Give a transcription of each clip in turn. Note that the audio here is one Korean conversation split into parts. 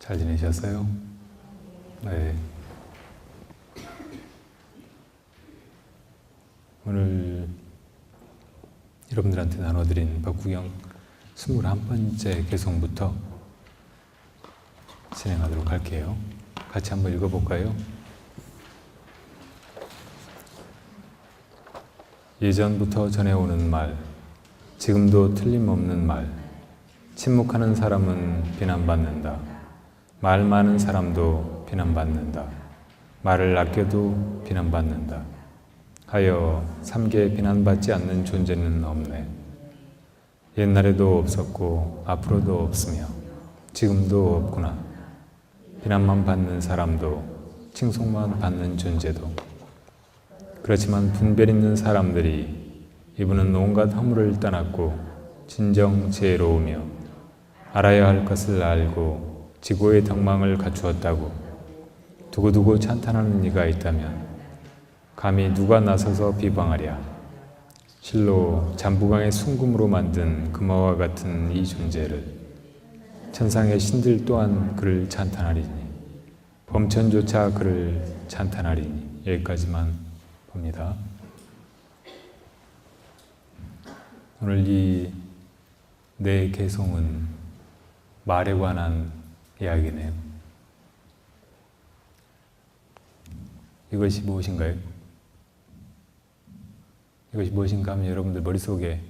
잘 지내셨어요? 네. 오늘 여러분들한테 나눠드린 법구경 21번째 개송부터 진행하도록 할게요. 같이 한번 읽어볼까요? 예전부터 전해오는 말, 지금도 틀림없는 말. 침묵하는 사람은 비난받는다. 말 많은 사람도 비난받는다. 말을 아껴도 비난받는다. 하여 삼계 비난받지 않는 존재는 없네. 옛날에도 없었고 앞으로도 없으며 지금도 없구나. 비난만 받는 사람도 칭송만 받는 존재도. 그렇지만 분별 있는 사람들이 이분은 온갖 허물을 떠났고 진정 지혜로우며 알아야 할 것을 알고 지고의 덕망을 갖추었다고 두고두고 찬탄하는 이가 있다면 감히 누가 나서서 비방하랴. 실로 잠부강의 순금으로 만든 금화와 같은 이 존재를 천상의 신들 또한 그를 찬탄하리니 범천조차 그를 찬탄하리니. 여기까지만 봅니다. 오늘 이 네 개송은 말에 관한 이야기네요. 이것이 무엇인가요? 이것이 무엇인가 하면 여러분들 머릿속에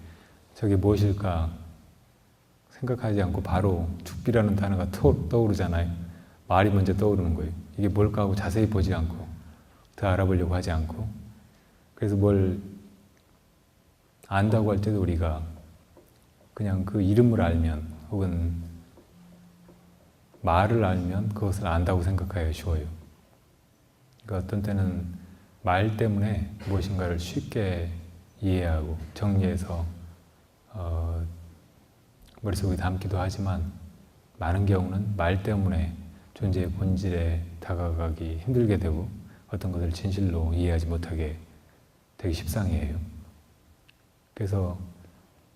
저게 무엇일까 생각하지 않고 바로 죽비라는 단어가 떠오르잖아요. 말이 먼저 떠오르는 거예요. 이게 뭘까 하고 자세히 보지 않고 더 알아보려고 하지 않고. 그래서 뭘 안다고 할 때도 우리가 그냥 그 이름을 알면 혹은 말을 알면 그것을 안다고 생각하기가 쉬워요. 그러니까 어떤 때는 말 때문에 무엇인가를 쉽게 이해하고 정리해서 머릿속에 담기도 하지만 많은 경우는 말 때문에 존재의 본질에 다가가기 힘들게 되고 어떤 것을 진실로 이해하지 못하게 되게 십상이에요. 그래서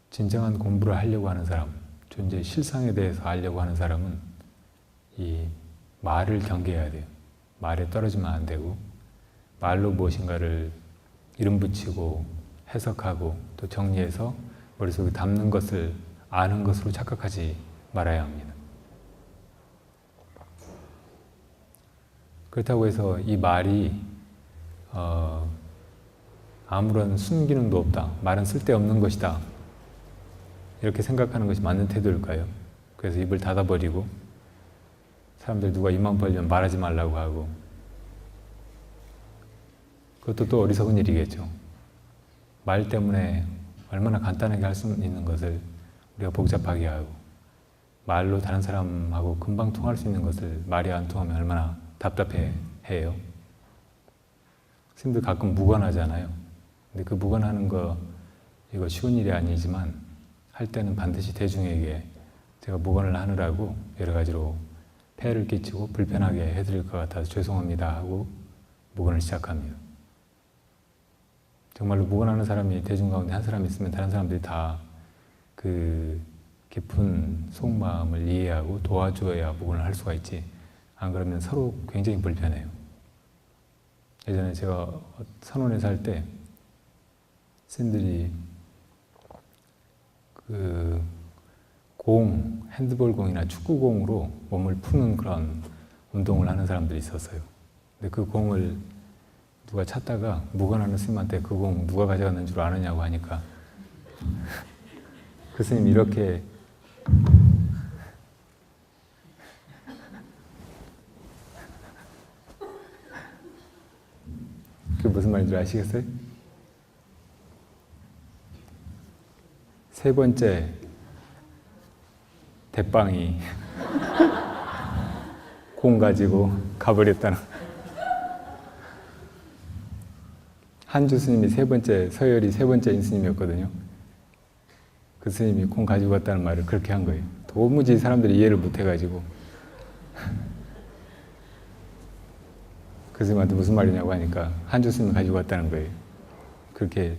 진정한 공부를 하려고 하는 사람, 존재의 실상에 대해서 알려고 하는 사람은 이 말을 경계해야 돼요. 말에 떨어지면 안 되고 말로 무엇인가를 이름 붙이고 해석하고 또 정리해서 머릿속에 담는 것을 아는 것으로 착각하지 말아야 합니다. 그렇다고 해서 이 말이 아무런 순기능도 없다. 말은 쓸데없는 것이다. 이렇게 생각하는 것이 맞는 태도일까요? 그래서 입을 닫아버리고 사람들 누가 입만 벌리면 말하지 말라고 하고 그것도 또 어리석은 일이겠죠. 말 때문에 얼마나 간단하게 할 수 있는 것을 우리가 복잡하게 하고 말로 다른 사람하고 금방 통할 수 있는 것을 말이 안 통하면 얼마나 답답해 해요. 스님들 가끔 무관하잖아요. 근데 그 무관하는 거 이거 쉬운 일이 아니지만 할 때는 반드시 대중에게 제가 무관을 하느라고 여러 가지로 폐해를 끼치고 불편하게 해드릴 것 같아서 죄송합니다 하고 무관을 시작합니다. 정말로 무관하는 사람이 대중 가운데 한 사람 있으면 다른 사람들이 다 그 깊은 속마음을 이해하고 도와줘야 무관을 할 수가 있지. 안 그러면 서로 굉장히 불편해요. 예전에 제가 선원에 살 때 스님들이 그 공, 핸드볼 공이나 축구 공으로 몸을 푸는 그런 운동을 하는 사람들이 있었어요. 근데 그 공을 누가 찾다가 무관하는 스님한테 그 공 누가 가져갔는 줄 아느냐고 하니까 그 스님이 이렇게 그게 무슨 말인지 아시겠어요? 세 번째 대빵이 공 가지고 가버렸다는. 한주 스님이 세 번째, 서열이 세 번째 인스님이었거든요. 그 스님이 공 가지고 갔다는 말을 그렇게 한 거예요. 도무지 사람들이 이해를 못 해가지고 그 스님한테 무슨 말이냐고 하니까 한주 스님이 가지고 갔다는 거예요. 그렇게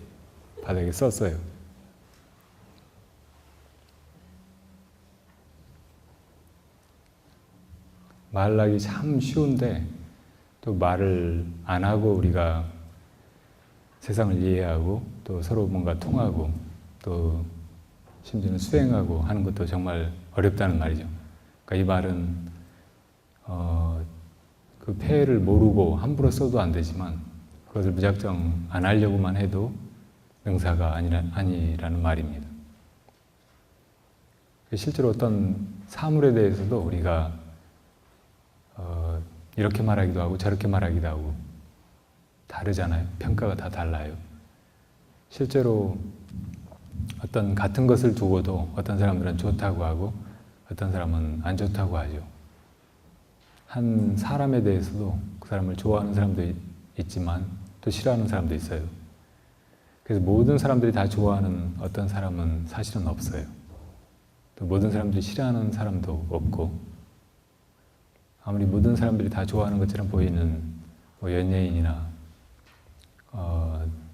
바닥에 썼어요. 말하기 참 쉬운데 또 말을 안 하고 우리가 세상을 이해하고 또 서로 뭔가 통하고 또 심지어는 수행하고 하는 것도 정말 어렵다는 말이죠. 그러니까 이 말은 그 폐해를 모르고 함부로 써도 안 되지만 그것을 무작정 안 하려고만 해도 명사가 아니라는 말입니다. 실제로 어떤 사물에 대해서도 우리가 이렇게 말하기도 하고 저렇게 말하기도 하고 다르잖아요. 평가가 다 달라요. 실제로 어떤 같은 것을 두고도 어떤 사람들은 좋다고 하고 어떤 사람은 안 좋다고 하죠. 한 사람에 대해서도 그 사람을 좋아하는 사람도 있지만 또 싫어하는 사람도 있어요. 그래서 모든 사람들이 다 좋아하는 어떤 사람은 사실은 없어요. 또 모든 사람들이 싫어하는 사람도 없고 아무리 모든 사람들이 다 좋아하는 것처럼 보이는 뭐 연예인이나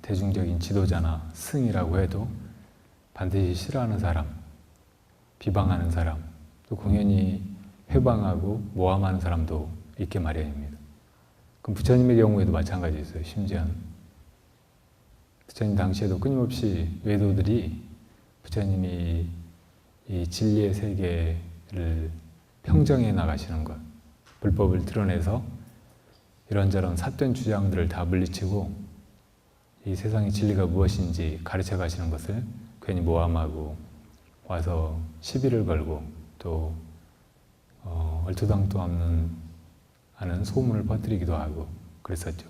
대중적인 지도자나 스승이라고 해도 반드시 싫어하는 사람, 비방하는 사람, 또 공연히 회방하고 모함하는 사람도 있게 마련입니다. 그럼 부처님의 경우에도 마찬가지였어요. 심지어는 부처님 당시에도 끊임없이 외도들이 부처님이 이 진리의 세계를 평정해 나가시는 것, 불법을 드러내서 이런저런 삿된 주장들을 다 물리치고 이 세상의 진리가 무엇인지 가르쳐 가시는 것을 괜히 모함하고 와서 시비를 걸고 또 얼토당토 없는 않은 소문을 퍼뜨리기도 하고 그랬었죠.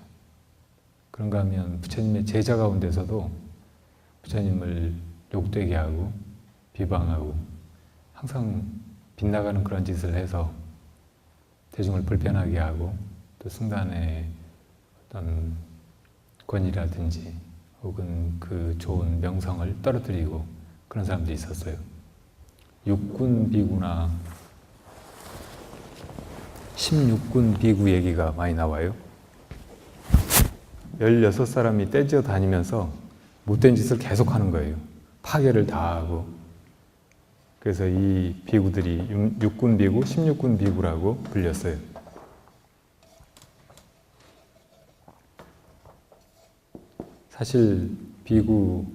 그런가 하면 부처님의 제자 가운데서도 부처님을 욕되게 하고 비방하고 항상 빗나가는 그런 짓을 해서 대중을 불편하게 하고 또 승단의 어떤 권위라든지 혹은 그 좋은 명성을 떨어뜨리고 그런 사람들이 있었어요. 육군 비구나 16군 비구 얘기가 많이 나와요. 16사람이 떼지어 다니면서 못된 짓을 계속 하는 거예요. 파괴를 다 하고. 그래서 이 비구들이 6군 비구, 16군 비구라고 불렸어요. 사실 비구가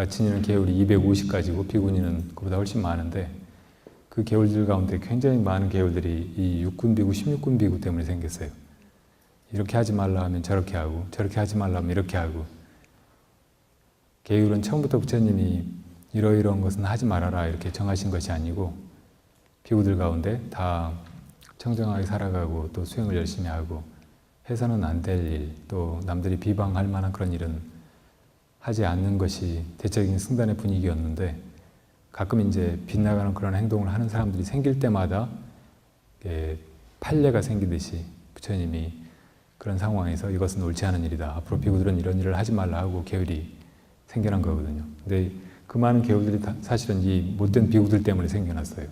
지니는 계율이 250가지고 비구니는 그보다 훨씬 많은데 그 계율들 가운데 굉장히 많은 계율들이 이 6군 비구, 16군 비구 때문에 생겼어요. 이렇게 하지 말라 하면 저렇게 하고 저렇게 하지 말라 하면 이렇게 하고 계율은 처음부터 부처님이 이러이러한 것은 하지 말아라 이렇게 정하신 것이 아니고 비구들 가운데 다 청정하게 살아가고 또 수행을 열심히 하고 해서는 안 될 일, 또 남들이 비방할 만한 그런 일은 하지 않는 것이 대체적인 승단의 분위기였는데 가끔 이제 빗나가는 그런 행동을 하는 사람들이 생길 때마다 판례가 생기듯이 부처님이 그런 상황에서 이것은 옳지 않은 일이다. 앞으로 비구들은 이런 일을 하지 말라 하고 계율이 생겨난 거거든요. 근데 그 많은 계율들이 사실은 이 못된 비구들 때문에 생겨났어요.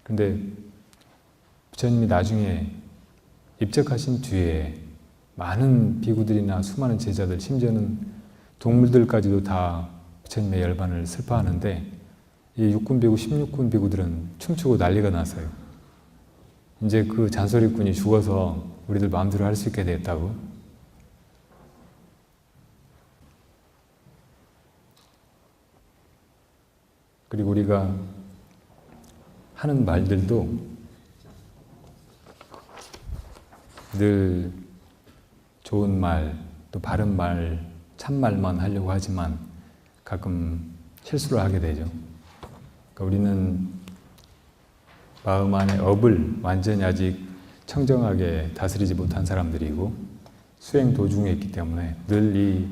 근데 부처님이 나중에 입적하신 뒤에 많은 비구들이나 수많은 제자들, 심지어는 동물들까지도 다 부처님의 열반을 슬퍼하는데 이 6군 비구, 16군 비구들은 춤추고 난리가 났어요. 이제 그 잔소리꾼이 죽어서 우리들 마음대로 할 수 있게 됐다고. 그리고 우리가 하는 말들도 늘 좋은 말, 또 바른 말, 참말만 하려고 하지만 가끔 실수를 하게 되죠. 그러니까 우리는 마음 안의 업을 완전히 아직 청정하게 다스리지 못한 사람들이고 수행 도중에 있기 때문에 늘 이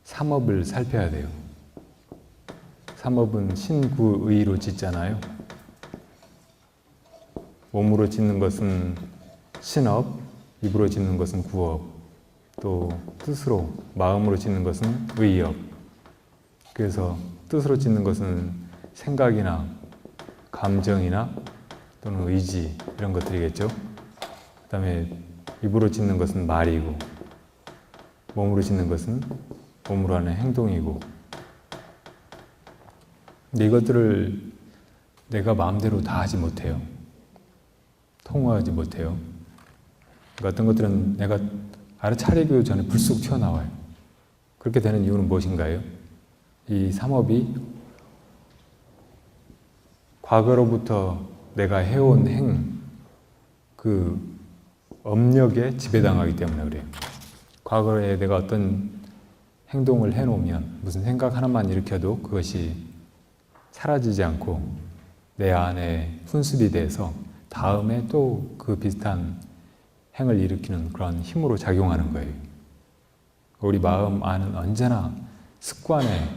삼업을 살펴야 돼요. 삼업은 신구의로 짓잖아요. 몸으로 짓는 것은 신업, 입으로 짓는 것은 구업, 또 뜻으로, 마음으로 짓는 것은 의업. 그래서 뜻으로 짓는 것은 생각이나 감정이나 또는 의지 이런 것들이겠죠. 그 다음에 입으로 짓는 것은 말이고 몸으로 짓는 것은 몸으로 하는 행동이고 근데 이것들을 내가 마음대로 다 하지 못해요. 통화하지 못해요. 그러니까 어떤 것들은 내가 알아차리기 전에 불쑥 튀어나와요. 그렇게 되는 이유는 무엇인가요? 이 삼업이 과거로부터 내가 해온 그 업력에 지배당하기 때문에 그래요. 과거에 내가 어떤 행동을 해놓으면 무슨 생각 하나만 일으켜도 그것이 사라지지 않고 내 안에 훈습이 돼서 다음에 또 그 비슷한 행을 일으키는 그런 힘으로 작용하는 거예요. 우리 마음 안은 언제나 습관의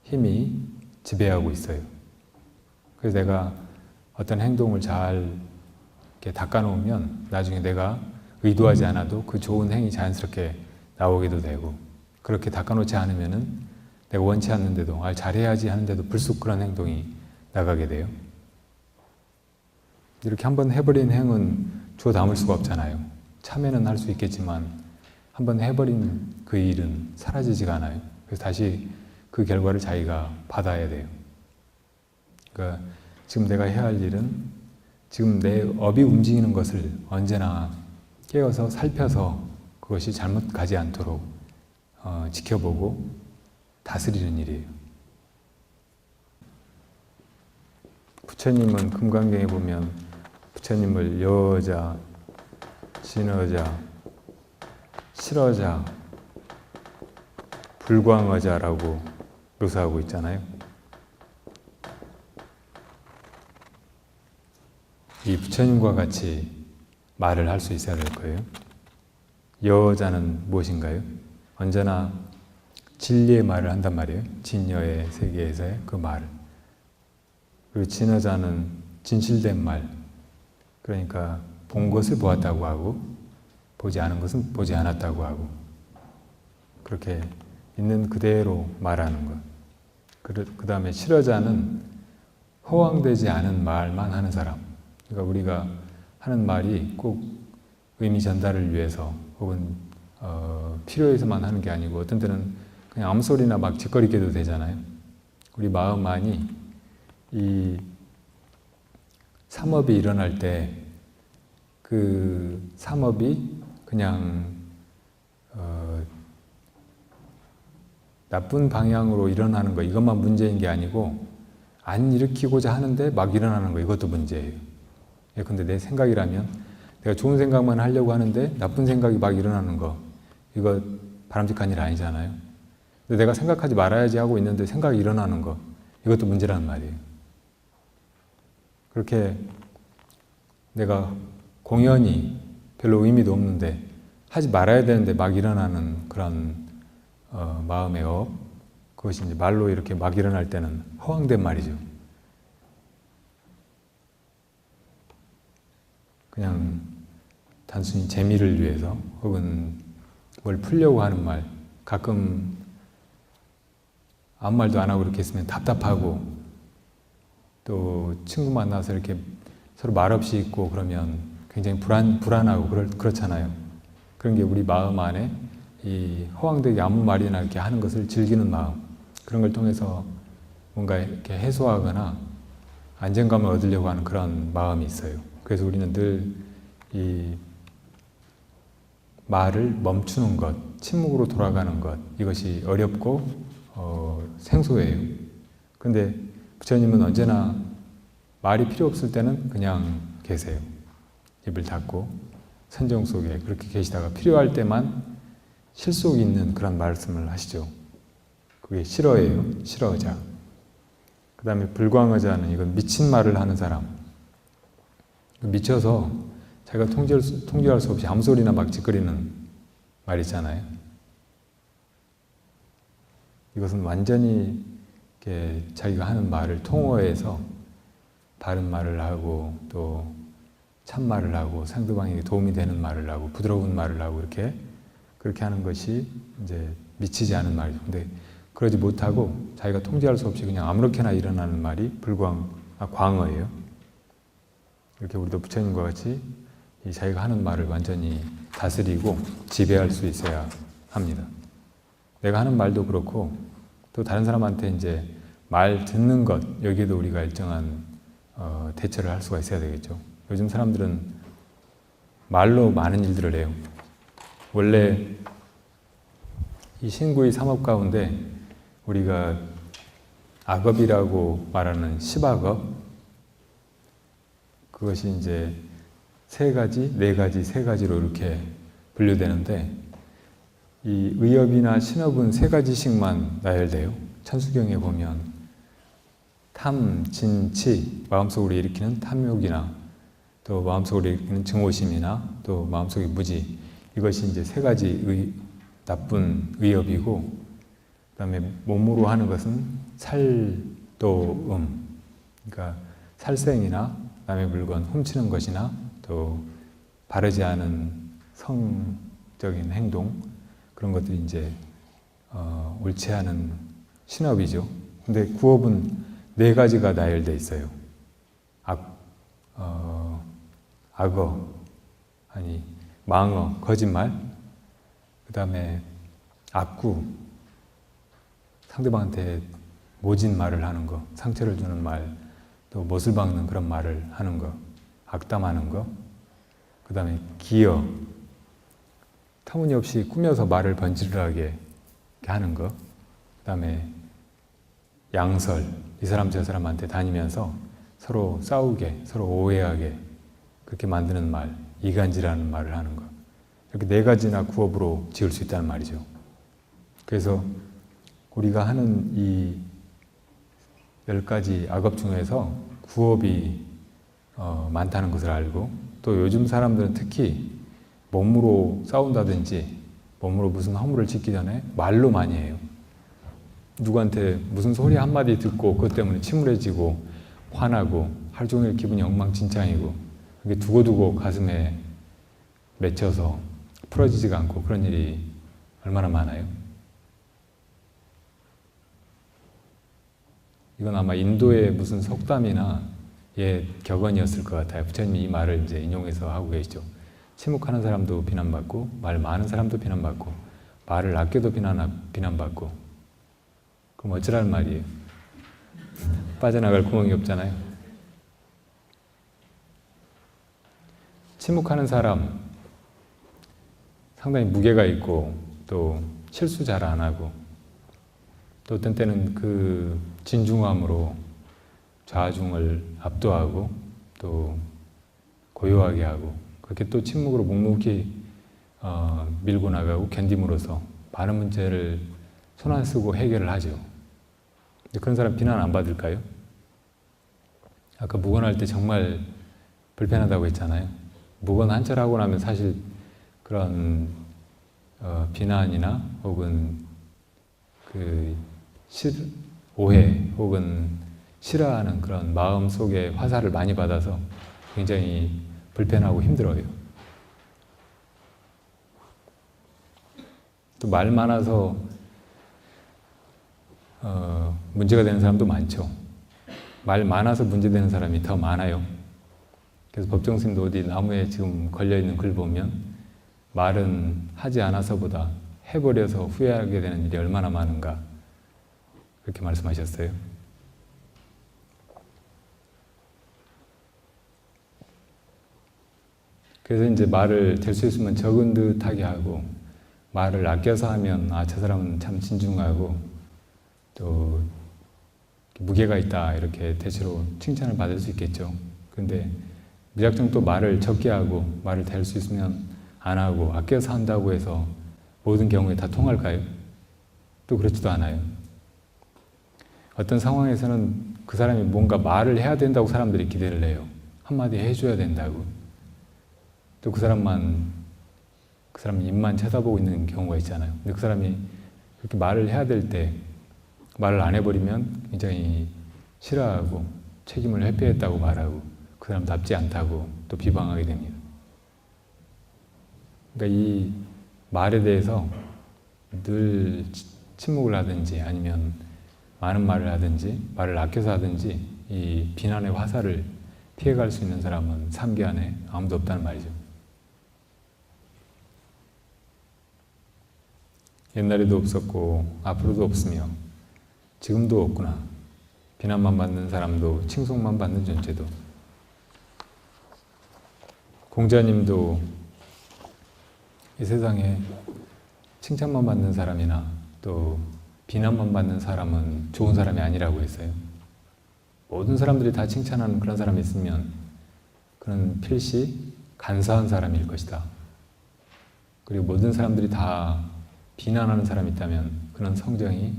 힘이 지배하고 있어요. 그래서 내가 어떤 행동을 잘 이렇게 닦아놓으면 나중에 내가 의도하지 않아도 그 좋은 행위 자연스럽게 나오기도 되고, 그렇게 닦아놓지 않으면은 내가 원치 않는데도 잘해야지 하는데도 불쑥 그런 행동이 나가게 돼요. 이렇게 한번 해버린 행은 주워 담을 수가 없잖아요. 참여는 할 수 있겠지만 한번 해버린 그 일은 사라지지가 않아요. 그래서 다시 그 결과를 자기가 받아야 돼요. 그러니까 지금 내가 해야 할 일은 지금 내 업이 움직이는 것을 언제나 깨어서 살펴서 그것이 잘못 가지 않도록 지켜보고 다스리는 일이에요. 부처님은 금강경에 보면 부처님을 여자, 진어자, 실어자, 불광어자라고 묘사하고 있잖아요. 이 부처님과 같이 말을 할 수 있어야 될 거예요. 여자는 무엇인가요? 언제나 진리의 말을 한단 말이에요. 진여의 세계에서의 그 말. 그리고 진어자는 진실된 말. 그러니까 본 것을 보았다고 하고 보지 않은 것은 보지 않았다고 하고, 그렇게 있는 그대로 말하는 것. 그 다음에 실어자는 허황되지 않은 말만 하는 사람. 그러니까 우리가 하는 말이 꼭 의미 전달을 위해서 혹은 필요해서만 하는 게 아니고 어떤 때는 그냥 아무 소리나 막 짓거리게도 되잖아요. 우리 마음만이 이 삼업이 일어날 때 그 삼업이 그냥 나쁜 방향으로 일어나는 거, 이것만 문제인 게 아니고 안 일으키고자 하는데 막 일어나는 거, 이것도 문제예요. 근데 내 생각이라면 내가 좋은 생각만 하려고 하는데 나쁜 생각이 막 일어나는 거, 이거 바람직한 일 아니잖아요. 근데 내가 생각하지 말아야지 하고 있는데 생각이 일어나는 거, 이것도 문제라는 말이에요. 그렇게 내가 공연히 별로 의미도 없는데 하지 말아야 되는데 막 일어나는 그런 마음의 업, 그것이 이제 말로 이렇게 막 일어날 때는 허황된 말이죠. 그냥 단순히 재미를 위해서 혹은 뭘 풀려고 하는 말, 가끔 아무 말도 안 하고 이렇게 있으면 답답하고, 또 친구 만나서 이렇게 서로 말없이 있고 그러면 굉장히 불안하고 그렇잖아요. 그런 게 우리 마음 안에 이 허황되게 아무 말이나 이렇게 하는 것을 즐기는 마음, 그런 걸 통해서 뭔가 이렇게 해소하거나 안정감을 얻으려고 하는 그런 마음이 있어요. 그래서 우리는 늘 이 말을 멈추는 것, 침묵으로 돌아가는 것, 이것이 어렵고 생소해요. 그런데 부처님은 언제나 말이 필요 없을 때는 그냥 계세요. 입을 닫고 선정 속에 그렇게 계시다가 필요할 때만 실속 있는 그런 말씀을 하시죠. 그게 실어예요. 실어자. 그 다음에 불광어자는 이건 미친 말을 하는 사람. 미쳐서 자기가 통제할 수 없이 아무 소리나 막 짓거리는 말 있잖아요. 이것은 완전히 이렇게 자기가 하는 말을 통호해서 바른 말을 하고 또 참말을 하고 상대방에게 도움이 되는 말을 하고 부드러운 말을 하고 그렇게 하는 것이 이제 미치지 않은 말이죠. 근데 그러지 못하고 자기가 통제할 수 없이 그냥 아무렇게나 일어나는 말이 광어예요. 이렇게 우리도 부처님과 같이 이 자기가 하는 말을 완전히 다스리고 지배할 수 있어야 합니다. 내가 하는 말도 그렇고 또 다른 사람한테 이제 말 듣는 것, 여기에도 우리가 일정한 대처를 할 수가 있어야 되겠죠. 요즘 사람들은 말로 많은 일들을 해요. 원래 이 신구의 삼업 가운데 우리가 악업이라고 말하는 십악업, 그것이 이제 세 가지, 네 가지, 세 가지로 이렇게 분류되는데, 이 의업이나 신업은 세 가지씩만 나열돼요. 천수경에 보면 탐, 진, 치, 마음속으로 일으키는 탐욕이나 또 마음속으로 일으키는 증오심이나 또 마음속의 무지, 이것이 이제 세 가지 나쁜 의업이고, 그 다음에 몸으로 하는 것은 살도음, 그러니까 살생이나 남의 물건 훔치는 것이나 또 바르지 않은 성적인 행동, 그런 것들이 이제 옳지 않은 신업이죠. 근데 구업은 네 가지가 나열돼 있어요. 악어, 망어, 거짓말, 그 다음에 악구, 상대방한테 모진 말을 하는 거, 상처를 주는 말, 또 못을 박는 그런 말을 하는 거, 악담하는 거, 그 다음에 기어, 터무니없이 꾸며서 말을 번지르르하게 하는 거, 그 다음에 양설, 이 사람 저 사람한테 다니면서 서로 싸우게, 서로 오해하게 그렇게 만드는 말, 이간질하는 말을 하는 거, 이렇게 네 가지나 구업으로 지을 수 있다는 말이죠. 그래서 우리가 하는 이 10가지 악업 중에서 구업이 많다는 것을 알고, 또 요즘 사람들은 특히 몸으로 싸운다든지 몸으로 무슨 허물을 짓기 전에 말로 많이 해요. 누구한테 무슨 소리 한마디 듣고 그것 때문에 침울해지고 화나고 하루 종일 기분이 엉망진창이고, 그게 두고두고 가슴에 맺혀서 풀어지지가 않고, 그런 일이 얼마나 많아요. 이건 아마 인도의 무슨 속담이나 격언이었을 것 같아요. 부처님이 이 말을 이제 인용해서 하고 계시죠. 침묵하는 사람도 비난받고, 말 많은 사람도 비난받고, 말을 아껴도 비난받고. 그럼 어쩌라는 말이에요? 빠져나갈 구멍이 없잖아요. 침묵하는 사람, 상당히 무게가 있고, 또 실수 잘 안 하고, 또 어떤 때는 그 진중함으로 좌중을 압도하고 또 고요하게 하고, 그렇게 또 침묵으로 묵묵히 밀고 나가고 견딤으로써 많은 문제를 손 안 쓰고 해결을 하죠. 그런 사람 비난 안 받을까요? 아까 묵언할 때 정말 불편하다고 했잖아요. 묵언 한철 하고 나면 사실 그런 비난이나 혹은 오해 혹은 싫어하는 그런 마음 속에 화살을 많이 받아서 굉장히 불편하고 힘들어요. 또 말 많아서 문제가 되는 사람도 많죠. 말 많아서 문제되는 사람이 더 많아요. 그래서 법정스님도 어디 나무에 지금 걸려있는 글 보면 말은 하지 않아서보다 해버려서 후회하게 되는 일이 얼마나 많은가, 그렇게 말씀하셨어요. 그래서 이제 말을 될 수 있으면 적은 듯하게 하고, 말을 아껴서 하면 저 사람은 참 진중하고 또 무게가 있다, 이렇게 대체로 칭찬을 받을 수 있겠죠. 그런데 무작정 또 말을 적게 하고 말을 될 수 있으면 안 하고 아껴서 한다고 해서 모든 경우에 다 통할까요? 또 그렇지도 않아요. 어떤 상황에서는 그 사람이 뭔가 말을 해야 된다고 사람들이 기대를 해요. 한마디 해줘야 된다고. 또 그 사람 입만 쳐다보고 있는 경우가 있잖아요. 근데 그 사람이 그렇게 말을 해야 될 때 말을 안 해버리면 굉장히 싫어하고 책임을 회피했다고 말하고 그 사람답지 않다고 또 비방하게 됩니다. 그러니까 이 말에 대해서 늘 침묵을 하든지 아니면 많은 말을 하든지 말을 아껴서 하든지 이 비난의 화살을 피해갈 수 있는 사람은 삼계 안에 아무도 없다는 말이죠. 옛날에도 없었고 앞으로도 없으며 지금도 없구나. 비난만 받는 사람도 칭송만 받는 존재도, 공자님도 이 세상에 칭찬만 받는 사람이나 또 비난만 받는 사람은 좋은 사람이 아니라고 했어요. 모든 사람들이 다 칭찬하는 그런 사람이 있으면 그는 필시 간사한 사람일 것이다. 그리고 모든 사람들이 다 비난하는 사람이 있다면 그는 성정이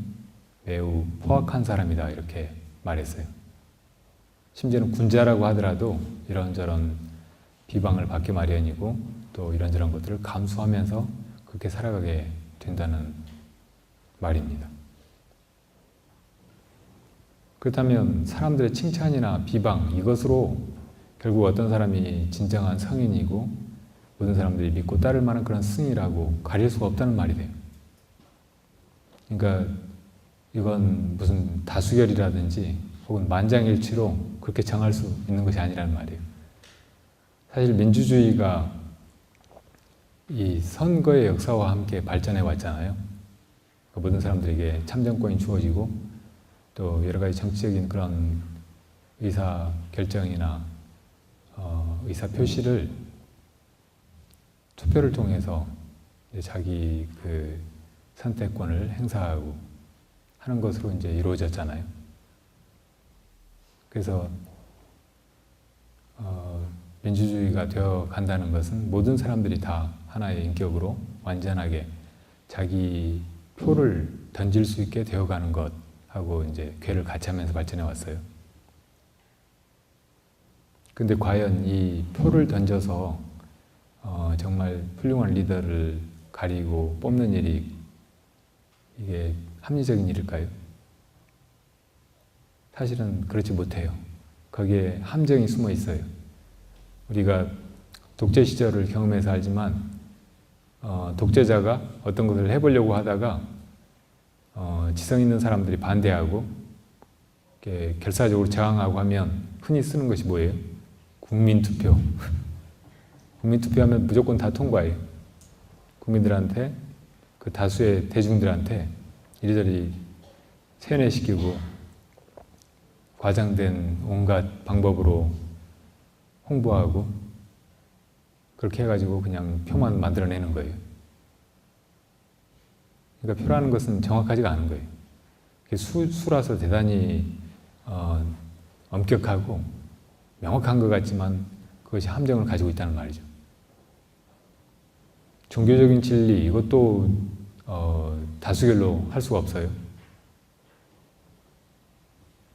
매우 포악한 사람이다, 이렇게 말했어요. 심지어는 군자라고 하더라도 이런저런 비방을 받기 마련이고 또 이런저런 것들을 감수하면서 그렇게 살아가게 된다는 말입니다. 그렇다면 사람들의 칭찬이나 비방, 이것으로 결국 어떤 사람이 진정한 성인이고 모든 사람들이 믿고 따를 만한 그런 승이라고 가릴 수가 없다는 말이 돼요. 그러니까 이건 무슨 다수결이라든지 혹은 만장일치로 그렇게 정할 수 있는 것이 아니라는 말이에요. 사실 민주주의가 이 선거의 역사와 함께 발전해 왔잖아요. 모든 사람들에게 참정권이 주어지고 또 여러 가지 정치적인 그런 의사 결정이나 의사 표시를 투표를 통해서 자기 그 선택권을 행사하고 하는 것으로 이제 이루어졌잖아요. 그래서 민주주의가 되어 간다는 것은 모든 사람들이 다 하나의 인격으로 완전하게 자기 표를 던질 수 있게 되어가는 것하고 이제 궤를 같이 하면서 발전해 왔어요. 근데 과연 이 표를 던져서 정말 훌륭한 리더를 가리고 뽑는 일이 이게 합리적인 일일까요? 사실은 그렇지 못해요. 거기에 함정이 숨어 있어요. 우리가 독재 시절을 경험해서 알지만 독재자가 어떤 것을 해보려고 하다가 지성 있는 사람들이 반대하고 결사적으로 저항하고 하면 흔히 쓰는 것이 뭐예요? 국민투표. 국민투표하면 무조건 다 통과해요. 국민들한테, 그 다수의 대중들한테 이리저리 세뇌시키고 과장된 온갖 방법으로 홍보하고 그렇게 해가지고 그냥 표만 만들어내는 거예요. 그러니까 표라는 것은 정확하지가 않은 거예요. 수라서 대단히 엄격하고 명확한 것 같지만 그것이 함정을 가지고 있다는 말이죠. 종교적인 진리, 이것도 다수결로 할 수가 없어요.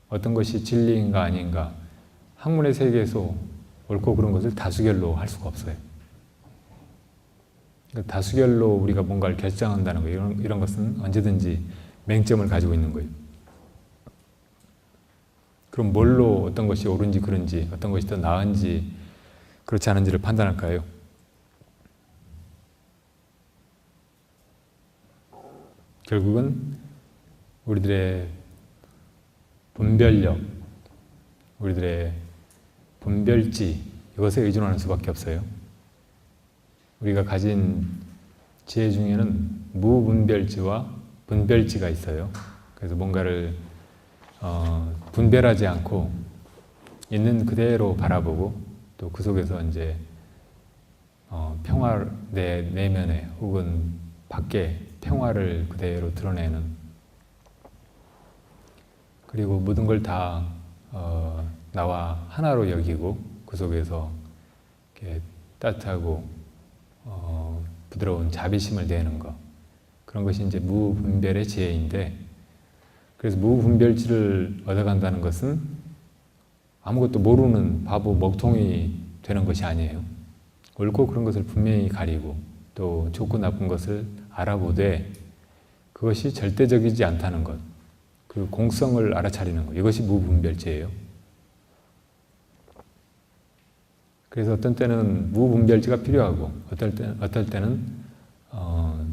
어떤 것이 진리인가 아닌가, 학문의 세계에서 옳고 그런 것을 다수결로 할 수가 없어요. 그러니까 다수결로 우리가 뭔가를 결정한다는 거, 이런 것은 언제든지 맹점을 가지고 있는 거예요. 그럼 뭘로 어떤 것이 옳은지 그른지, 어떤 것이 더 나은지 그렇지 않은지를 판단할까요? 결국은 우리들의 분별력, 우리들의 분별지, 이것에 의존하는 수밖에 없어요. 우리가 가진 지혜 중에는 무분별지와 분별지가 있어요. 그래서 뭔가를 분별하지 않고 있는 그대로 바라보고 또 그 속에서 이제 평화, 내 내면에 혹은 밖에 평화를 그대로 드러내는, 그리고 모든 걸 다 나와 하나로 여기고 그 속에서 이렇게 따뜻하고 부드러운 자비심을 내는 것, 그런 것이 이제 무분별의 지혜인데, 그래서 무분별지를 얻어간다는 것은 아무것도 모르는 바보 먹통이 되는 것이 아니에요. 옳고 그런 것을 분명히 가리고 또 좋고 나쁜 것을 알아보되 그것이 절대적이지 않다는 것, 그 공성을 알아차리는 것, 이것이 무분별지예요. 그래서 어떤 때는 무분별지가 필요하고 어떨 때는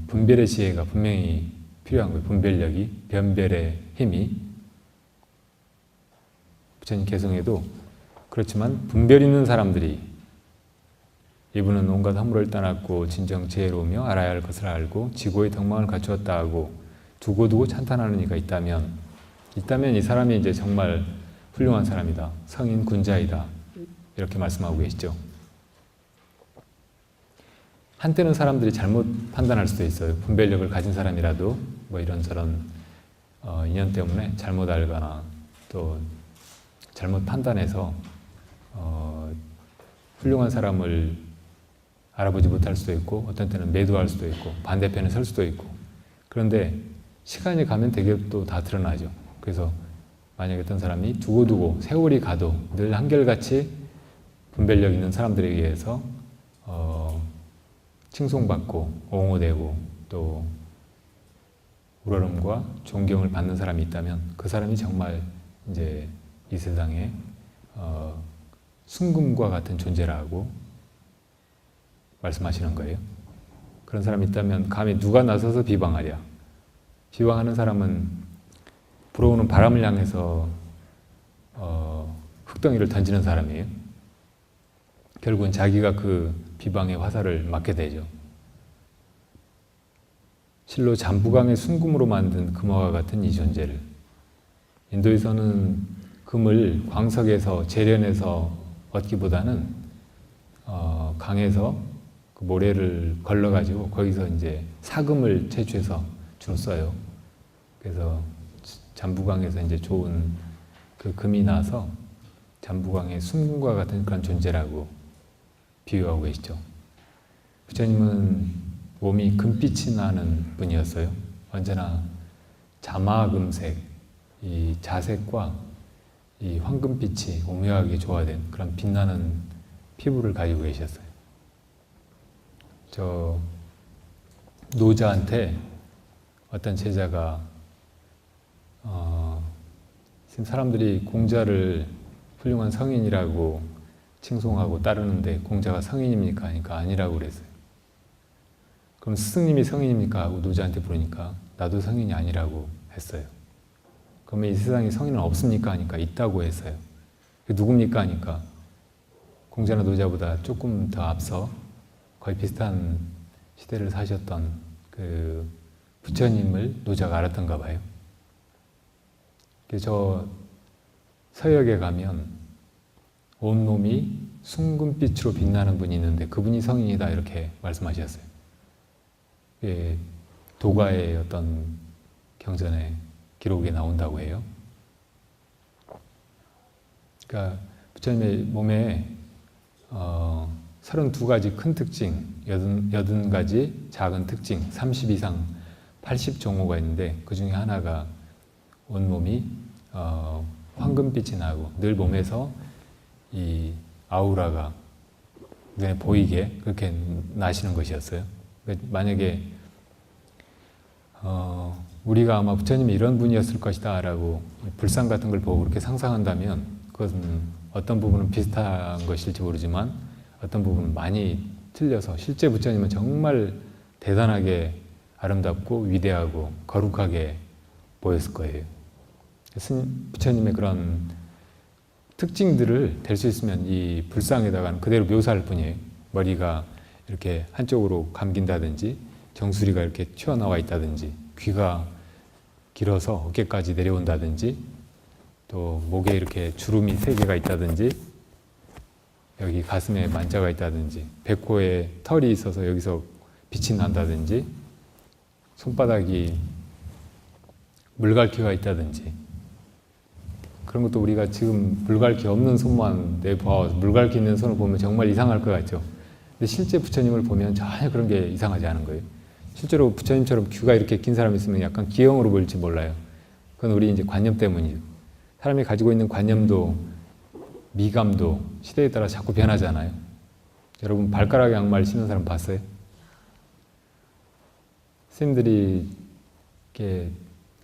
분별의 지혜가 분명히 필요한 거예요. 분별력이, 변별의 힘이. 부처님 개성에도 그렇지만 분별 있는 사람들이, 이분은 온갖 허물을 떠났고 진정 지혜로우며 알아야 할 것을 알고 지고의 덕망을 갖추었다 하고 두고두고 찬탄하는 이가 있다면 있다면 이 사람이 이제 정말 훌륭한 사람이다. 성인 군자이다. 이렇게 말씀하고 계시죠. 한때는 사람들이 잘못 판단할 수도 있어요. 분별력을 가진 사람이라도 뭐 이런저런 인연 때문에 잘못 알거나 또 잘못 판단해서 훌륭한 사람을 알아보지 못할 수도 있고 어떤 때는 매도할 수도 있고 반대편에 설 수도 있고 그런데 시간이 가면 되게 또 다 드러나죠. 그래서 만약에 어떤 사람이 두고두고 세월이 가도 늘 한결같이 분별력 있는 사람들에 의해서 칭송받고 옹호되고 또 우러름과 존경을 받는 사람이 있다면 그 사람이 정말 이제 이 세상에 순금과 같은 존재라고 말씀하시는 거예요. 그런 사람이 있다면 감히 누가 나서서 비방하랴. 비방하는 사람은 불어오는 바람을 향해서 흙덩이를 던지는 사람이에요. 결국은 자기가 그 비방의 화살을 맞게 되죠. 실로 잠부강의 순금으로 만든 금화와 같은 이 존재를 인도에서는 금을 광석에서 재련해서 얻기보다는 강에서 그 모래를 걸러가지고 거기서 이제 사금을 채취해서 주로 써요. 그래서 잠부강에서 이제 좋은 그 금이 나서 잠부강의 순금과 같은 그런 존재라고 비유하고 계시죠. 부처님은 몸이 금빛이 나는 분이었어요. 언제나 자마금색, 이 자색과 이 황금빛이 오묘하게 조화된 그런 빛나는 피부를 가지고 계셨어요. 저 노자한테 어떤 제자가 지금 사람들이 공자를 훌륭한 성인이라고 칭송하고 따르는데 공자가 성인입니까? 하니까 아니라고 그랬어요. 그럼 스승님이 성인입니까? 하고 노자한테 물으니까 나도 성인이 아니라고 했어요. 그러면 이 세상에 성인은 없습니까? 하니까 있다고 했어요. 누굽니까? 하니까 공자나 노자보다 조금 더 앞서 거의 비슷한 시대를 사셨던 그 부처님을 노자가 알았던가 봐요. 저 서역에 가면 온몸이 순금빛으로 빛나는 분이 있는데 그분이 성인이다 이렇게 말씀하셨어요. 도가의 어떤 경전에 기록에 나온다고 해요. 그러니까 부처님의 몸에 32가지 큰 특징, 80가지 작은 특징, 30 이상 80종호가 있는데 그 중에 하나가 온몸이 황금빛이 나고 늘 몸에서 이 아우라가 눈에 보이게 그렇게 나시는 것이었어요. 만약에 우리가 아마 부처님이 이런 분이었을 것이다 라고 불상 같은 걸 보고 그렇게 상상한다면 그것은 어떤 부분은 비슷한 것일지 모르지만 어떤 부분은 많이 틀려서 실제 부처님은 정말 대단하게 아름답고 위대하고 거룩하게 보였을 거예요. 부처님의 그런 특징들을 될 수 있으면 이 불상에다가는 그대로 묘사할 뿐이에요. 머리가 이렇게 한쪽으로 감긴다든지 정수리가 이렇게 튀어나와 있다든지 귀가 길어서 어깨까지 내려온다든지 또 목에 이렇게 주름이 3개가 있다든지 여기 가슴에 만자가 있다든지 배코에 털이 있어서 여기서 빛이 난다든지 손바닥이 물갈퀴가 있다든지 그런 것도 우리가 지금 물갈퀴 없는 손만 내보아 물갈퀴 있는 손을 보면 정말 이상할 것 같죠. 근데 실제 부처님을 보면 전혀 그런 게 이상하지 않은 거예요. 실제로 부처님처럼 귀가 이렇게 긴 사람이 있으면 약간 기형으로 보일지 몰라요. 그건 우리 이제 관념 때문이죠. 사람이 가지고 있는 관념도 미감도 시대에 따라 자꾸 변하잖아요. 여러분 발가락 양말 신는 사람 봤어요? 스님들이 이렇게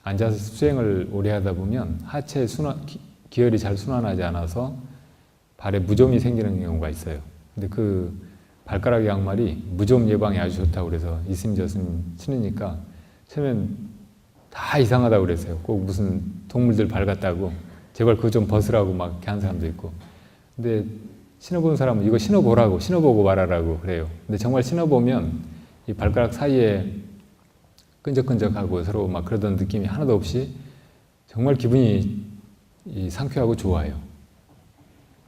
앉아서 수행을 오래 하다 보면 하체 기혈이 잘 순환하지 않아서 발에 무좀이 생기는 경우가 있어요. 근데 그 발가락 양말이 무좀 예방에 아주 좋다고 그래서 이스님 저스님 신으니까 처음엔 다 이상하다고 그랬어요. 꼭 무슨 동물들 발 같다고 제발 그거 좀 벗으라고 막 이렇게 하는 사람도 있고. 근데 신어본 사람은 이거 신어보라고 신어보고 말하라고 그래요. 근데 정말 신어보면 이 발가락 사이에 끈적끈적하고 서로 막 그러던 느낌이 하나도 없이 정말 기분이 상쾌하고 좋아요.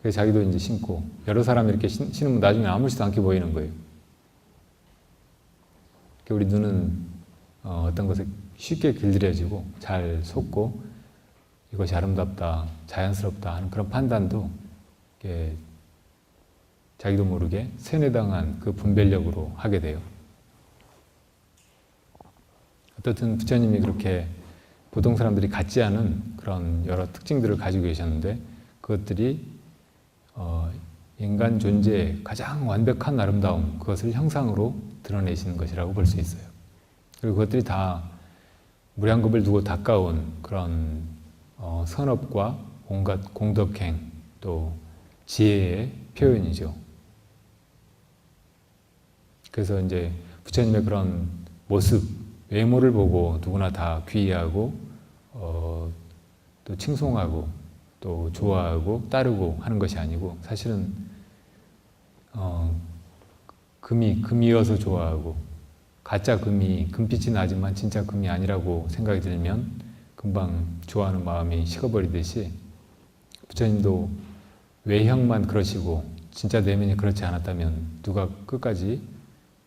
그래서 자기도 이제 신고 여러 사람이 이렇게 신으면 나중에 아무렇지도 않게 보이는 거예요. 우리 눈은 어떤 것에 쉽게 길들여지고 잘 속고 이것이 아름답다, 자연스럽다 하는 그런 판단도 자기도 모르게 세뇌당한 그 분별력으로 하게 돼요. 어떻든 부처님이 그렇게 보통 사람들이 갖지 않은 그런 여러 특징들을 가지고 계셨는데 그것들이 인간 존재의 가장 완벽한 아름다움, 그것을 형상으로 드러내시는 것이라고 볼 수 있어요. 그리고 그것들이 다 무량겁을 두고 닦아온 그런 선업과 온갖 공덕행 또 지혜의 표현이죠. 그래서 이제 부처님의 그런 모습, 외모를 보고 누구나 다 귀의하고 또 칭송하고 또 좋아하고 따르고 하는 것이 아니고 사실은 금이어서 좋아하고 가짜 금이 금빛이 나지만 진짜 금이 아니라고 생각이 들면 금방 좋아하는 마음이 식어버리듯이 부처님도 외형만 그러시고 진짜 내면이 그렇지 않았다면 누가 끝까지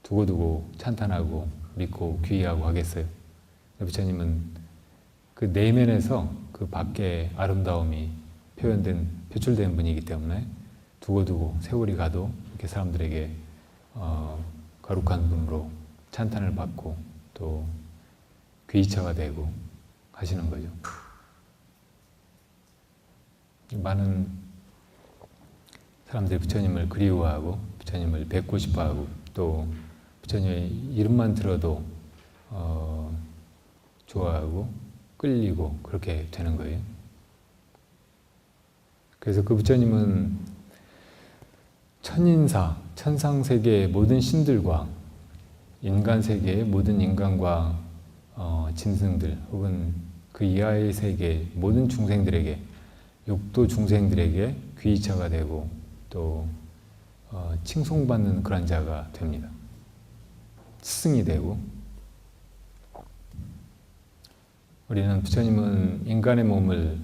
두고두고 찬탄하고 믿고 귀의하고 하겠어요. 부처님은 그 내면에서 그 밖의 아름다움이 표출된 분이기 때문에 두고두고 세월이 가도 이렇게 사람들에게 거룩한 분으로 찬탄을 받고 또 귀의처가 되고 하시는 거죠. 많은 사람들이 부처님을 그리워하고 부처님을 뵙고 싶어하고 또 부처님의 이름만 들어도 좋아하고 끌리고 그렇게 되는 거예요. 그래서 그 부처님은 천인사, 천상세계의 모든 신들과 인간세계의 모든 인간과 짐승들 혹은 그 이하의 세계 모든 중생들에게 육도 중생들에게 귀의처가 되고 또 칭송받는 그런 자가 됩니다. 스승이 되고 우리는 부처님은 인간의 몸을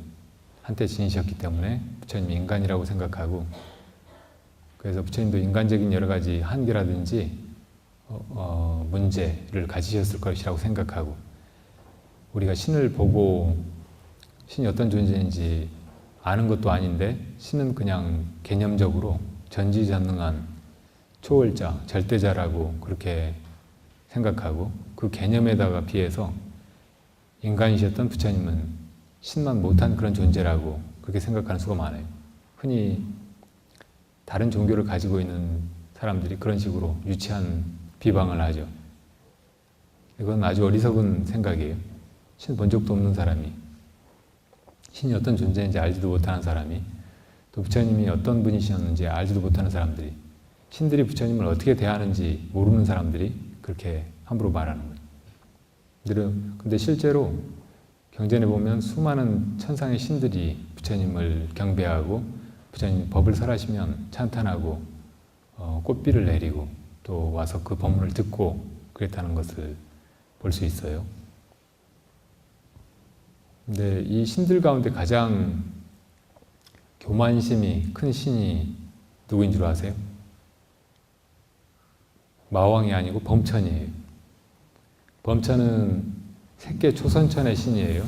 한때 지니셨기 때문에 부처님이 인간이라고 생각하고 그래서 부처님도 인간적인 여러 가지 한계라든지 문제를 가지셨을 것이라고 생각하고 우리가 신을 보고 신이 어떤 존재인지 아는 것도 아닌데 신은 그냥 개념적으로 전지전능한 초월자, 절대자라고 그렇게 생각하고 그 개념에다가 비해서 인간이셨던 부처님은 신만 못한 그런 존재라고 그렇게 생각하는 수가 많아요. 흔히 다른 종교를 가지고 있는 사람들이 그런 식으로 유치한 비방을 하죠. 이건 아주 어리석은 생각이에요. 신 본 적도 없는 사람이 신이 어떤 존재인지 알지도 못하는 사람이 또 부처님이 어떤 분이셨는지 알지도 못하는 사람들이 신들이 부처님을 어떻게 대하는지 모르는 사람들이 그렇게 함부로 말하는 거예요. 근데 실제로 경전에 보면 수많은 천상의 신들이 부처님을 경배하고 부처님 법을 설하시면 찬탄하고 꽃비를 내리고 또 와서 그 법문을 듣고 그랬다는 것을 볼 수 있어요. 근데 이 신들 가운데 가장 교만심이 큰 신이 누구인 줄 아세요? 마왕이 아니고 범천이에요. 범천은 색계 초선천의 신이에요.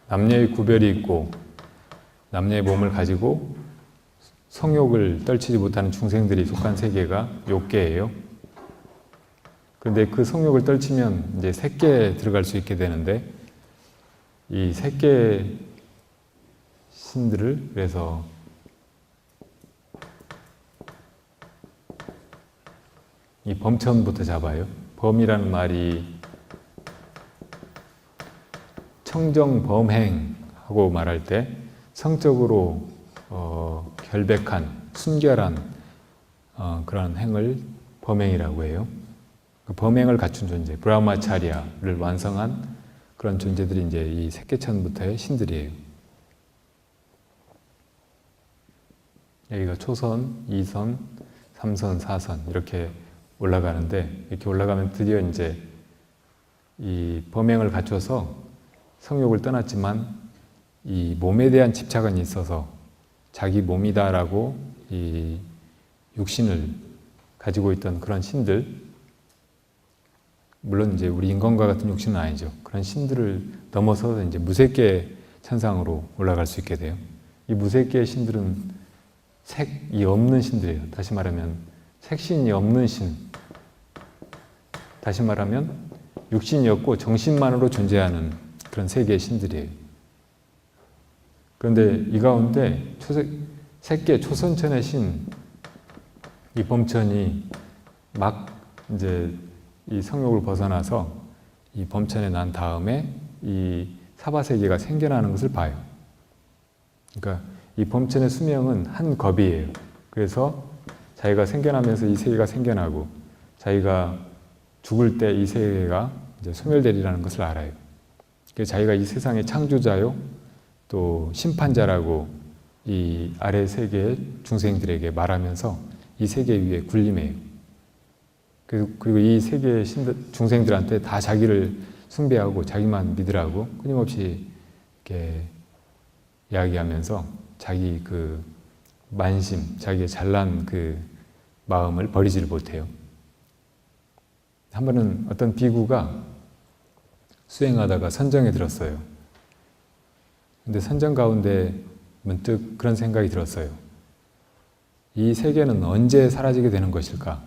남녀의 구별이 있고 남녀의 몸을 가지고 성욕을 떨치지 못하는 중생들이 속한 세계가 욕계예요. 그런데 그 성욕을 떨치면 이제 색계에 들어갈 수 있게 되는데 이 색계 신들을 그래서 이 범천부터 잡아요. 범이라는 말이 청정범행하고 말할 때 성적으로 결백한, 순결한 그런 행을 범행이라고 해요. 그 범행을 갖춘 존재, 브라마차리아를 완성한 그런 존재들이 이제 이 색계천부터의 신들이에요. 여기가 초선, 2선, 3선, 4선 이렇게 올라가는데 이렇게 올라가면 드디어 이제 이 범행을 갖춰서 성욕을 떠났지만 이 몸에 대한 집착은 있어서 자기 몸이다라고 이 육신을 가지고 있던 그런 신들, 물론 이제 우리 인간과 같은 육신은 아니죠. 그런 신들을 넘어서 이제 무색계 천상으로 올라갈 수 있게 돼요. 이 무색계의 신들은 색이 없는 신들이에요. 다시 말하면 색신이 없는 신. 다시 말하면 육신이 없고 정신만으로 존재하는 그런 세계의 신들이에요. 그런데 이 가운데 색계 초선천의 신, 이 범천이 막 이제 이 성욕을 벗어나서 이 범천에 난 다음에 이 사바세계가 생겨나는 것을 봐요. 그러니까 이 범천의 수명은 한 겁이에요. 그래서 자기가 생겨나면서 이 세계가 생겨나고 자기가 죽을 때 이 세계가 이제 소멸되리라는 것을 알아요. 그래서 자기가 이 세상의 창조자요, 또 심판자라고 이 아래 세계의 중생들에게 말하면서 이 세계 위에 군림해요. 그리고 이 세계의 중생들한테 다 자기를 숭배하고 자기만 믿으라고 끊임없이 이렇게 이야기하면서 자기 그 만심, 자기의 잘난 그 마음을 버리지를 못해요. 한 번은 어떤 비구가 수행하다가 선정에 들었어요. 근데 선정 가운데 문득 그런 생각이 들었어요. 이 세계는 언제 사라지게 되는 것일까?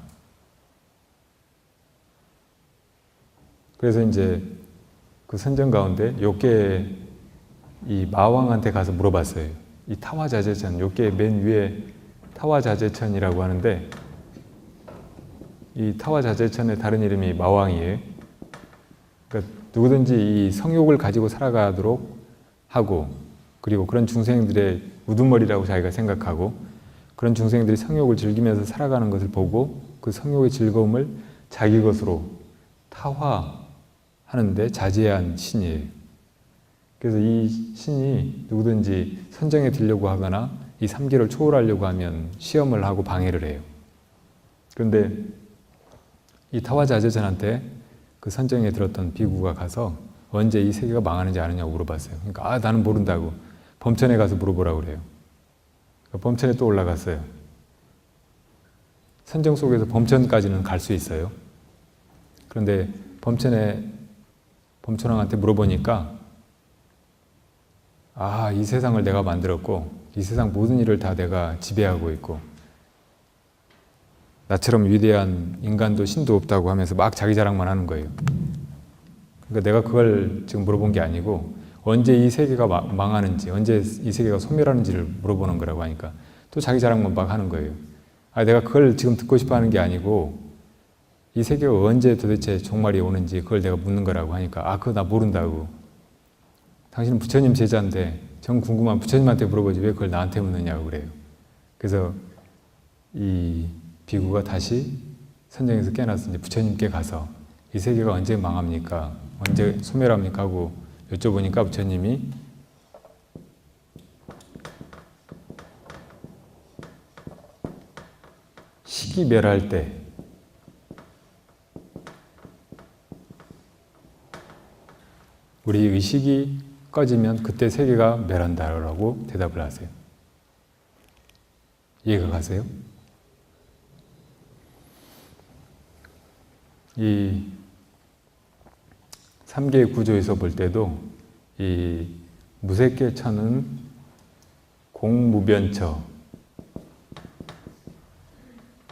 그래서 이제 그 선정 가운데 욕계 이 마왕한테 가서 물어봤어요. 이 타화자재천, 욕계 맨 위에 타화자재천이라고 하는데 이 타화자재천의 다른 이름이 마왕이에요. 그러니까 누구든지 이 성욕을 가지고 살아가도록 하고, 그리고 그런 중생들의 우두머리라고 자기가 생각하고 그런 중생들이 성욕을 즐기면서 살아가는 것을 보고 그 성욕의 즐거움을 자기 것으로 타화하는데 자제한 신이에요. 그래서 이 신이 누구든지 선정에 들려고 하거나 이 3계를 초월하려고 하면 시험을 하고 방해를 해요. 그런데 이 타화자재천한테 그 선정에 들었던 비구가 가서 언제 이 세계가 망하는지 아느냐고 물어봤어요. 그러니까 나는 모른다고. 범천에 가서 물어보라고 그래요. 그러니까 범천에 또 올라갔어요. 선정 속에서 범천까지는 갈 수 있어요. 그런데 범천왕한테 물어보니까 이 세상을 내가 만들었고 이 세상 모든 일을 다 내가 지배하고 있고 나처럼 위대한 인간도 신도 없다고 하면서 막 자기 자랑만 하는 거예요. 그러니까 내가 그걸 지금 물어본 게 아니고 언제 이 세계가 망하는지, 언제 이 세계가 소멸하는지를 물어보는 거라고 하니까 또 자기 자랑만 막 하는 거예요. 내가 그걸 지금 듣고 싶어 하는 게 아니고 이 세계가 언제 도대체 종말이 오는지 그걸 내가 묻는 거라고 하니까 그거 나 모른다고. 당신은 부처님 제자인데 정 궁금한 부처님한테 물어보지 왜 그걸 나한테 묻느냐고 그래요. 그래서 이 비구가 다시 선정에서 깨어나서 이제 부처님께 가서 이 세계가 언제 망합니까? 언제 소멸합니까? 하고 여쭤보니까 부처님이 식이 멸할 때 우리 의식이 꺼지면 그때 세계가 멸한다라고 대답을 하세요. 이해가 가세요? 이 3계의 구조에서 볼 때도 이 무색계천은 공무변처,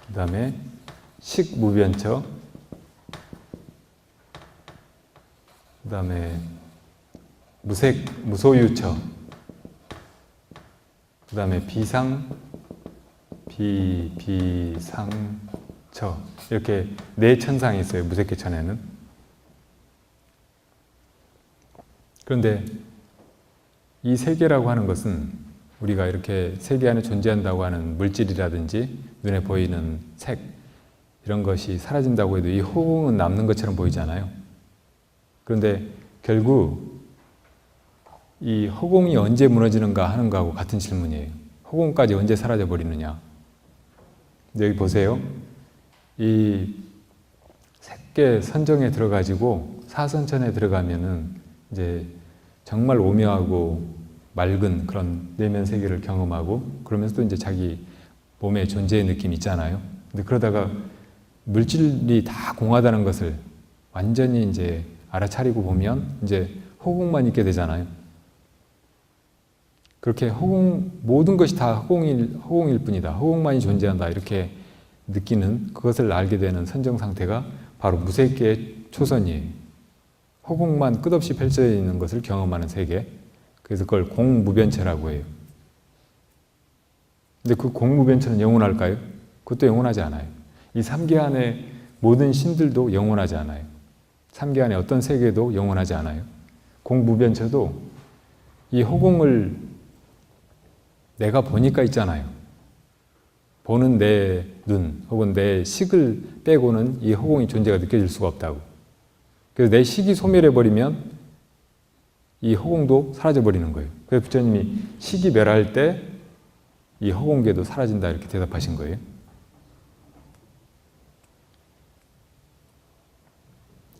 그 다음에 식무변처, 그 다음에 무소유처, 그 다음에 비상처, 이렇게 4천상이 있어요. 무색계천에는. 그런데 이 세계라고 하는 것은 우리가 이렇게 세계 안에 존재한다고 하는 물질이라든지 눈에 보이는 색 이런 것이 사라진다고 해도 이 허공은 남는 것처럼 보이잖아요. 그런데 결국 이 허공이 언제 무너지는가 하는 거하고 같은 질문이에요. 허공까지 언제 사라져 버리느냐. 여기 보세요. 이 색계 선정에 들어가지고 사선천에 들어가면은 이제 정말 오묘하고 맑은 그런 내면 세계를 경험하고 그러면서 또 이제 자기 몸의 존재의 느낌이 있잖아요. 근데 그러다가 물질이 다 공하다는 것을 완전히 이제 알아차리고 보면 이제 허공만 있게 되잖아요. 그렇게 모든 것이 다 허공일 뿐이다. 허공만이 존재한다. 이렇게 느끼는 그것을 알게 되는 선정 상태가 바로 무색계의 초선이에요. 허공만 끝없이 펼쳐져 있는 것을 경험하는 세계. 그래서 그걸 공무변체라고 해요. 근데 그 공무변체는 영원할까요? 그것도 영원하지 않아요. 이 삼계 안의 모든 신들도 영원하지 않아요. 삼계 안의 어떤 세계도 영원하지 않아요. 공무변체도 이 허공을 내가 보니까 있잖아요. 보는 내 눈 혹은 내 식을 빼고는 이 허공의 존재가 느껴질 수가 없다고. 그래서 내 식이 소멸해버리면 이 허공도 사라져버리는 거예요. 그래서 부처님이 식이 멸할 때 이 허공계도 사라진다 이렇게 대답하신 거예요.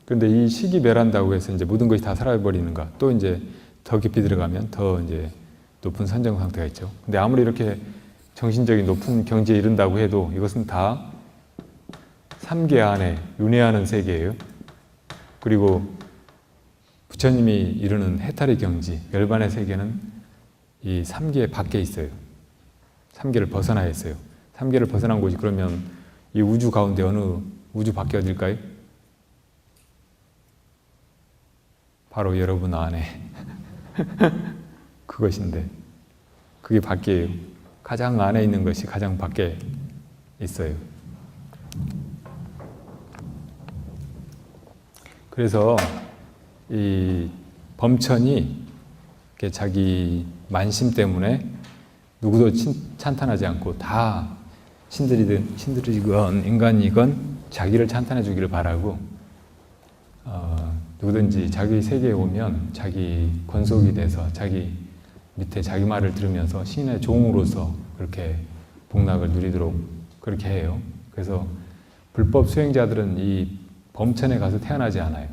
그런데 이 식이 멸한다고 해서 이제 모든 것이 다 사라져버리는가? 또 이제 더 깊이 들어가면 더 이제 높은 선정 상태가 있죠. 근데 아무리 이렇게 정신적인 높은 경지에 이른다고 해도 이것은 다 삼계 안에 윤회하는 세계예요. 그리고 부처님이 이루는 해탈의 경지, 열반의 세계는 이 삼계 밖에 있어요. 삼계를 벗어나 있어요. 삼계를 벗어난 곳이 그러면 이 우주 가운데 어느 우주 밖에 어딜까요? 바로 여러분 안에 그것인데 그게 밖이에요. 가장 안에 있는 것이 가장 밖에 있어요. 그래서 이 범천이 자기 만심 때문에 누구도 찬탄하지 않고 다 신들이건 인간이건 자기를 찬탄해 주기를 바라고 누구든지 자기 세계에 오면 자기 권속이 돼서 자기 밑에 자기 말을 들으면서 신의 종으로서 그렇게 복락을 누리도록 그렇게 해요. 그래서 불법 수행자들은 이 범천에 가서 태어나지 않아요.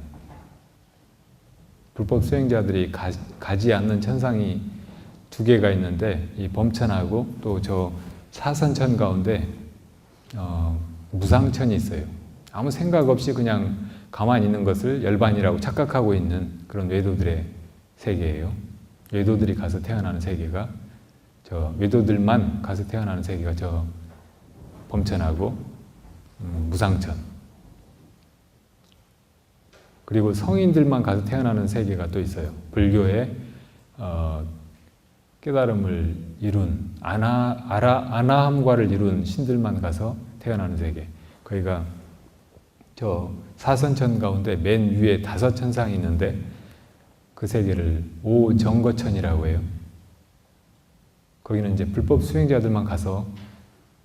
불법 수행자들이 가지 않는 천상이 두 개가 있는데 이 범천하고 또 저 사선천 가운데 무상천이 있어요. 아무 생각 없이 그냥 가만히 있는 것을 열반이라고 착각하고 있는 그런 외도들의 세계예요. 외도들이 가서 태어나는 세계가 외도들만 가서 태어나는 세계가 저 범천하고 무상천. 그리고 성인들만 가서 태어나는 세계가 또 있어요. 불교의 깨달음을 이룬 아나함과를 이룬 신들만 가서 태어나는 세계. 거기가 저 사선천 가운데 맨 위에 5천상이 있는데 그 세계를 오정거천이라고 해요. 거기는 이제 불법 수행자들만 가서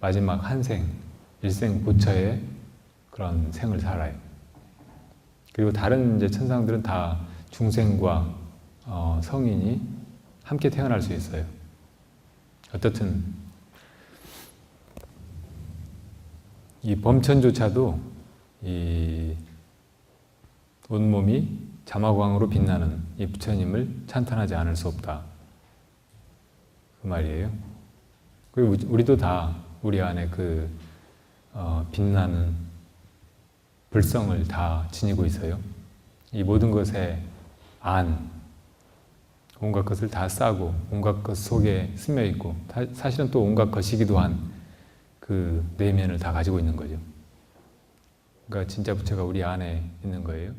마지막 한 생, 일생 보처의 그런 생을 살아요. 그리고 다른 이제 천상들은 다 중생과 성인이 함께 태어날 수 있어요. 어떻든 이 범천조차도 이 온몸이 자마광으로 빛나는 이 부처님을 찬탄하지 않을 수 없다. 그 말이에요. 그리고 우리도 다 우리 안에 그 빛나는 불성을 다 지니고 있어요. 이 모든 것의 온갖 것을 다 싸고 온갖 것 속에 스며 있고 사실은 또 온갖 것이기도 한 그 내면을 다 가지고 있는 거죠. 그러니까 진짜 부처가 우리 안에 있는 거예요.